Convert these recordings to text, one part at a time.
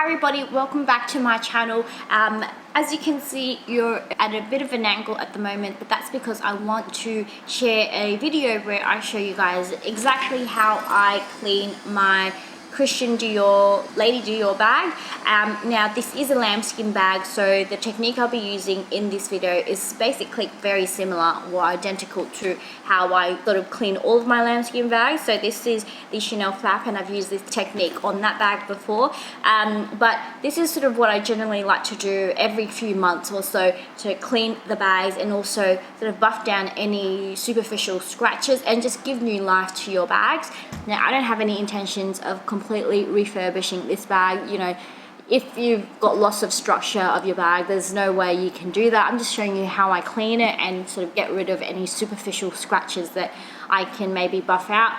Hi everybody, welcome back to my channel. As you can see, you're at a bit of an angle at the moment, but that's because I want to share a video where I show you guys exactly how I clean my Christian Dior, Lady Dior bag. Now this is a lambskin bag, so the technique I'll be using in this video is basically very similar or identical to how I sort of clean all of my lambskin bags. So this is the Chanel flap, and I've used this technique on that bag before. But this is sort of what I generally like to do every few months or so to clean the bags and also sort of buff down any superficial scratches and just give new life to your bags. Now I don't have any intentions of completely refurbishing this bag. You know, if you've got loss of structure of your bag, there's no way you can do that. I'm just showing you how I clean it and sort of get rid of any superficial scratches that I can maybe buff out.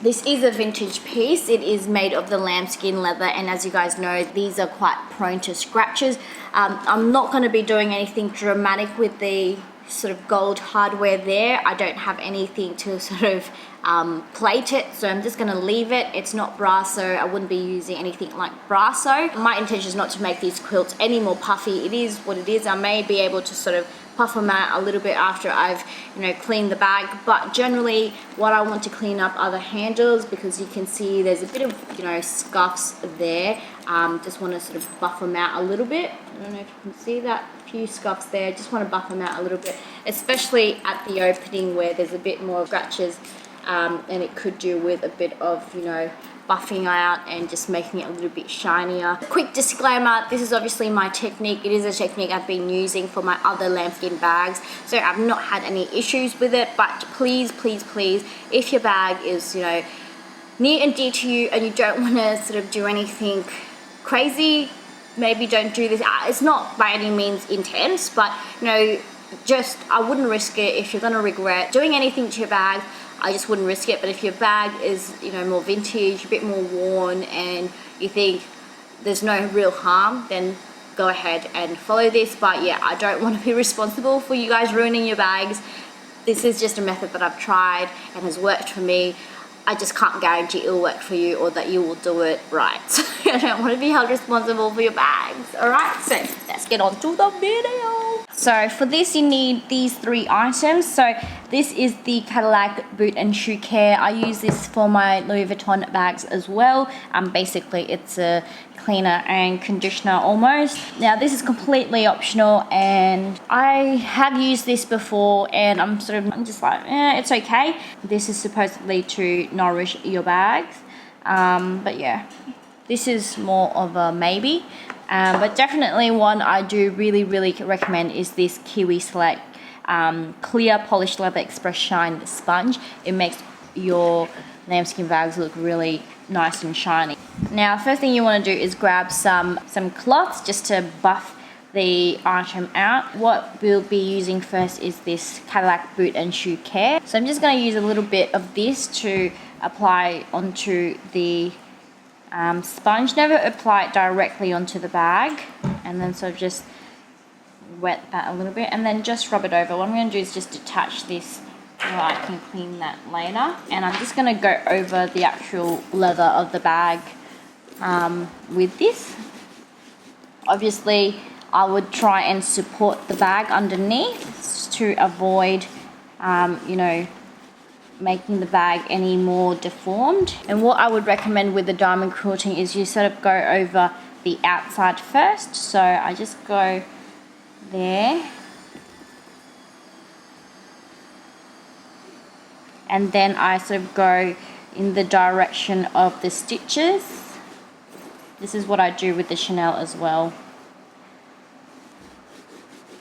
This is a vintage piece. It is made of the lambskin leather, and as you guys know, these are quite prone to scratches. I'm not going to be doing anything dramatic with the sort of gold hardware there. I don't have anything to sort of plate it, so I'm just going to leave it. It's not brass, so I wouldn't be using anything like brasso. My intention is not to make these quilts any more puffy. It is what it is. I may be able to sort of puff them out a little bit after I've, you know, cleaned the bag, but generally what I want to clean up are the handles, because you can see there's a bit of, you know, scuffs there. Just want to sort of buff them out a little bit. I don't know if you can see that, a few scuffs there. Just want to buff them out a little bit, especially at the opening where there's a bit more scratches, and it could do with a bit of, you know, buffing out and just making it a little bit shinier. Quick disclaimer, this is obviously my technique. It is a technique I've been using for my other lambskin bags, so I've not had any issues with it. But please, please, please, if your bag is, you know, near and dear to you and you don't want to sort of do anything crazy, maybe don't do this. It's not by any means intense, but, you know, just, I wouldn't risk it. If you're going to regret doing anything to your bag, I just wouldn't risk it. But if your bag is, you know, more vintage, a bit more worn, and you think there's no real harm, then go ahead and follow this. But yeah, I don't want to be responsible for you guys ruining your bags. This is just a method that I've tried and has worked for me. I just can't guarantee it'll work for you or that you will do it right. So I don't want to be held responsible for your bags. Alright, so let's get on to the video. So for this you need these 3 items. So this is the Cadillac boot and shoe care. I use this for my Louis Vuitton bags as well. Basically it's a cleaner and conditioner almost. Now this is completely optional, and I have used this before and I'm just like, it's okay. This is supposedly to nourish your bags, but yeah, this is more of a maybe. But definitely one I do really recommend is this Kiwi Select clear polished leather express shine sponge. It makes your lambskin bags look really nice and shiny. Now first thing you want to do is grab some cloths just to buff the item out. What we'll be using first is this Cadillac boot and shoe care. So I'm just going to use a little bit of this to apply onto the sponge. Never apply it directly onto the bag, and then sort of just wet that a little bit and then just rub it over. What I'm going to do is just detach this so I can clean that later, and I'm just going to go over the actual leather of the bag with this. Obviously I would try and support the bag underneath to avoid you know, making the bag any more deformed. And what I would recommend with the diamond quilting is you sort of go over the outside first. So I just go there, and then I sort of go in the direction of the stitches. This is what I do with the Chanel as well.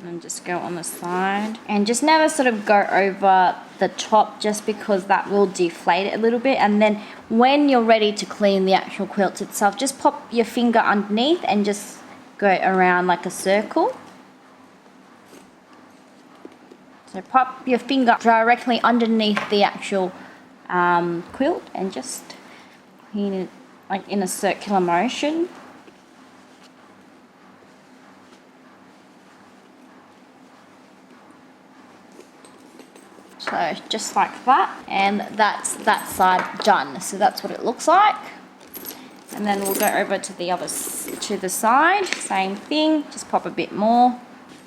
And just go on the side, and just never sort of go over the top, just because that will deflate it a little bit. And then when you're ready to clean the actual quilt itself, just pop your finger underneath and just go around like a circle. So pop your finger directly underneath the actual quilt and just clean it like in a circular motion. So just like that, and that's that side done. So that's what it looks like. And then we'll go over to the to the side, same thing, just pop a bit more.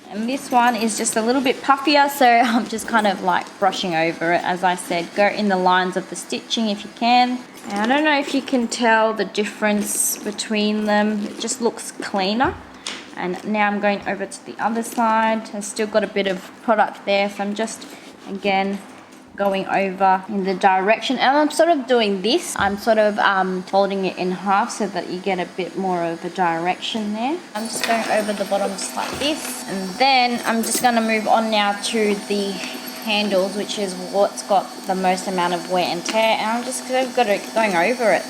And this one is just a little bit puffier, so I'm just kind of like brushing over it. As I said, go in the lines of the stitching if you can. And I don't know if you can tell the difference between them. It just looks cleaner. And now I'm going over to the other side. I've still got a bit of product there, so I'm just, again, going over in the direction. And I'm sort of doing this. I'm sort of folding it in half so that you get a bit more of a direction there. I'm just going over the bottom just like this. And then I'm just going to move on now to the handles, which is what's got the most amount of wear and tear. And I'm just going over it.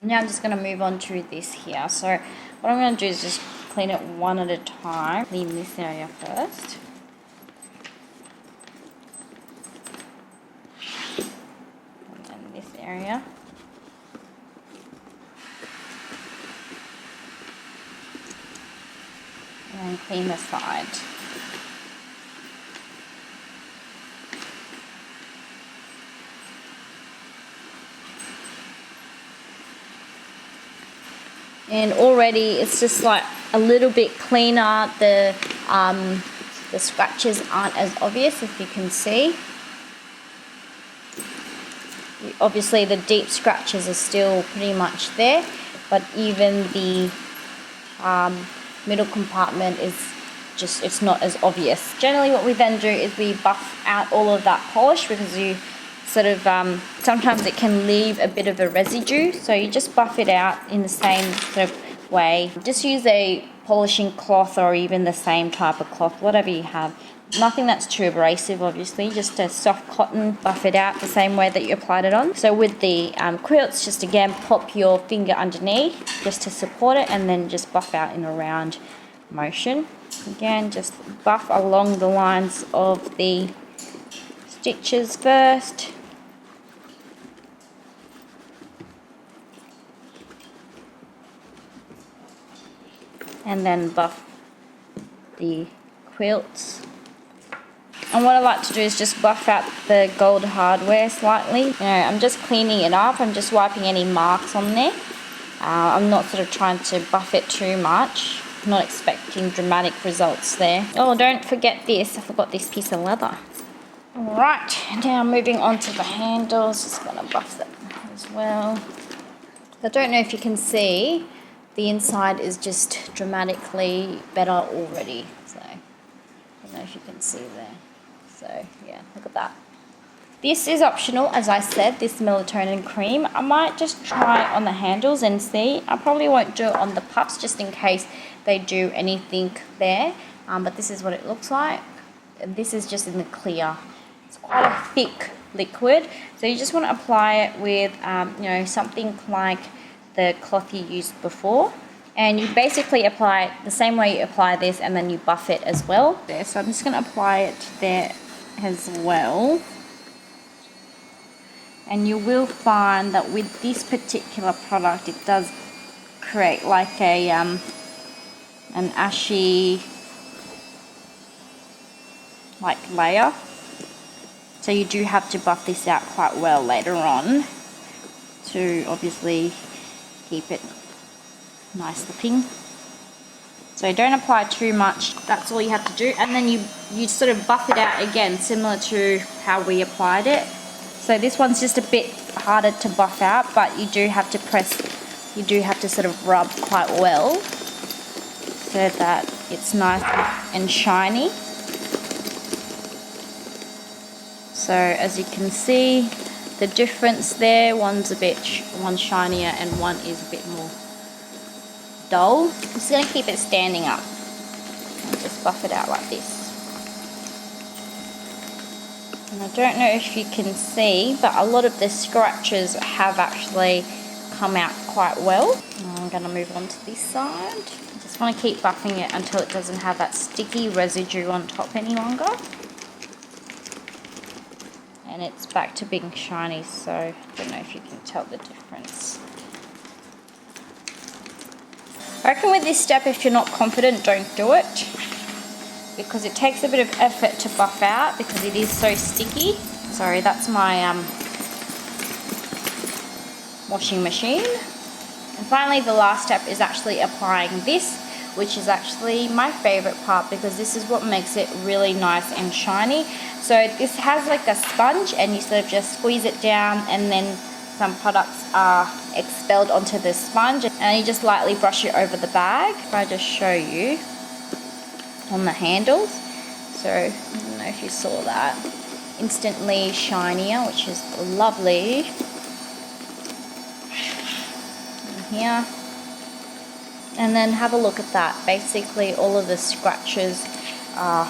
Now I'm just going to move on to this here. So what I'm going to do is just clean it one at a time. Clean this area first. And then this area. And then clean the side. And already it's just like a little bit cleaner. The scratches aren't as obvious, if you can see. Obviously the deep scratches are still pretty much there, but even the middle compartment is just, it's not as obvious. Generally what we then do is we buff out all of that polish, because you sort of sometimes it can leave a bit of a residue, so you just buff it out in the same sort of way. Just use a polishing cloth or even the same type of cloth, whatever you have. Nothing that's too abrasive, obviously, just a soft cotton. Buff it out the same way that you applied it on. So with the quilts, just again pop your finger underneath just to support it, and then just buff out in a round motion. Again, just buff along the lines of the stitches first. And then buff the quilts. And what I like to do is just buff out the gold hardware slightly. You know, I'm just cleaning it up. I'm just wiping any marks on there. I'm not sort of trying to buff it too much. I'm not expecting dramatic results there. Oh, don't forget this. I forgot this piece of leather. Alright, now moving on to the handles. Just going to buff that as well. I don't know if you can see, the inside is just dramatically better already. So, I don't know if you can see there. So, yeah, look at that. This is optional, as I said, this melatonin cream. I might just try it on the handles and see. I probably won't do it on the puffs just in case they do anything there. But this is what it looks like. This is just in the clear. It's quite a thick liquid. So you just want to apply it with, you know, something like the cloth you used before. And you basically apply it the same way you apply this, and then you buff it as well. There, so I'm just going to apply it there as well. And you will find that with this particular product, it does create like a an ashy like layer. So you do have to buff this out quite well later on to obviously keep it nice looking. So don't apply too much, that's all you have to do. And then you sort of buff it out again, similar to how we applied it. So this one's just a bit harder to buff out, but you do have to press, you do have to sort of rub quite well so that it's nice and shiny. So as you can see, the difference there, one's shinier and one is a bit more dull. I'm just going to keep it standing up and just buff it out like this. And I don't know if you can see, but a lot of the scratches have actually come out quite well. Now I'm going to move on to this side. I just want to keep buffing it until it doesn't have that sticky residue on top any longer. And it's back to being shiny, so I don't know if you can tell the difference. I reckon with this step, if you're not confident, don't do it, because it takes a bit of effort to buff out because it is so sticky. Sorry, that's my washing machine. And finally, the last step is actually applying this, which is actually my favorite part because this is what makes it really nice and shiny. So this has like a sponge and you sort of just squeeze it down, and then some products are expelled onto the sponge, and you just lightly brush it over the bag. If I just show you on the handles, so I don't know if you saw that, instantly shinier, which is lovely. And here, and then have a look at that. Basically all of the scratches are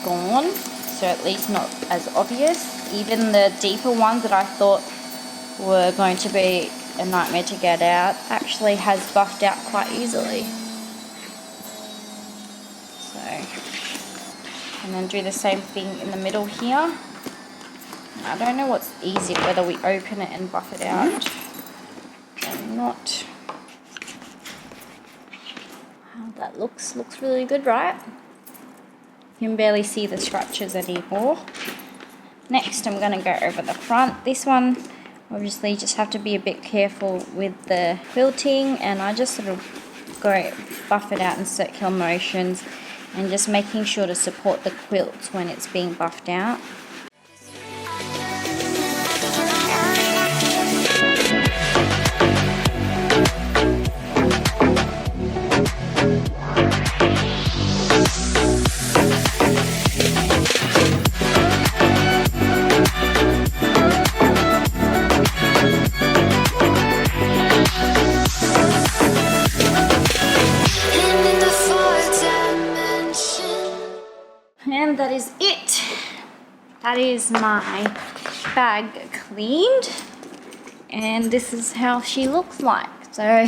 gone, so at least not as obvious. Even the deeper ones that I thought were going to be a nightmare to get out actually has buffed out quite easily. So, and then do the same thing in the middle here. I don't know what's easier, whether we open it and buff it out or not. How that looks really good, right? You can barely see the scratches anymore. Next, I'm going to go over the front. This one, obviously, you just have to be a bit careful with the quilting, and I just sort of go buff it out in circular motions and just making sure to support the quilts when it's being buffed out. And that is it. That is my bag cleaned, and this is how she looks like. So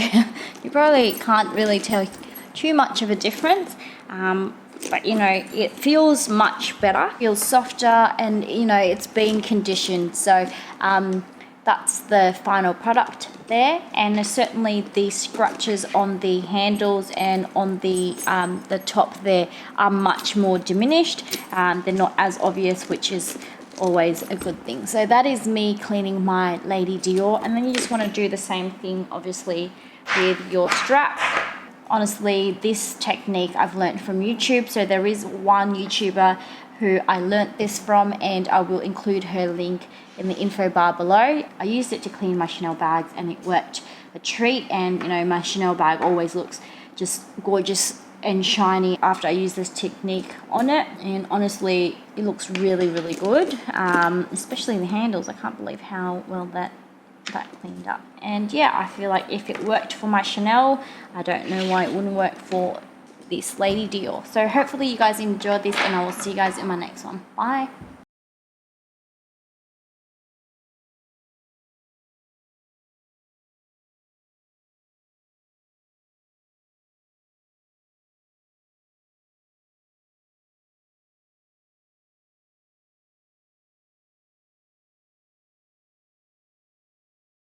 you probably can't really tell too much of a difference, but you know, it feels much better, feels softer, and you know, it's been conditioned. So that's the final product there, and certainly the scratches on the handles and on the top there are much more diminished. They're not as obvious, which is always a good thing. So that is me cleaning my Lady Dior, and then you just want to do the same thing obviously with your strap. Honestly, this technique I've learned from YouTube, so there is one YouTuber who I learnt this from, and I will include her link in the info bar below. I used it to clean my Chanel bags and it worked a treat, and you know, my Chanel bag always looks just gorgeous and shiny after I use this technique on it, and honestly it looks really good, especially the handles. I can't believe how well that cleaned up. And yeah, I feel like if it worked for my Chanel, I don't know why it wouldn't work for this Lady Dior. So hopefully you guys enjoyed this, and I will see you guys in my next one. Bye.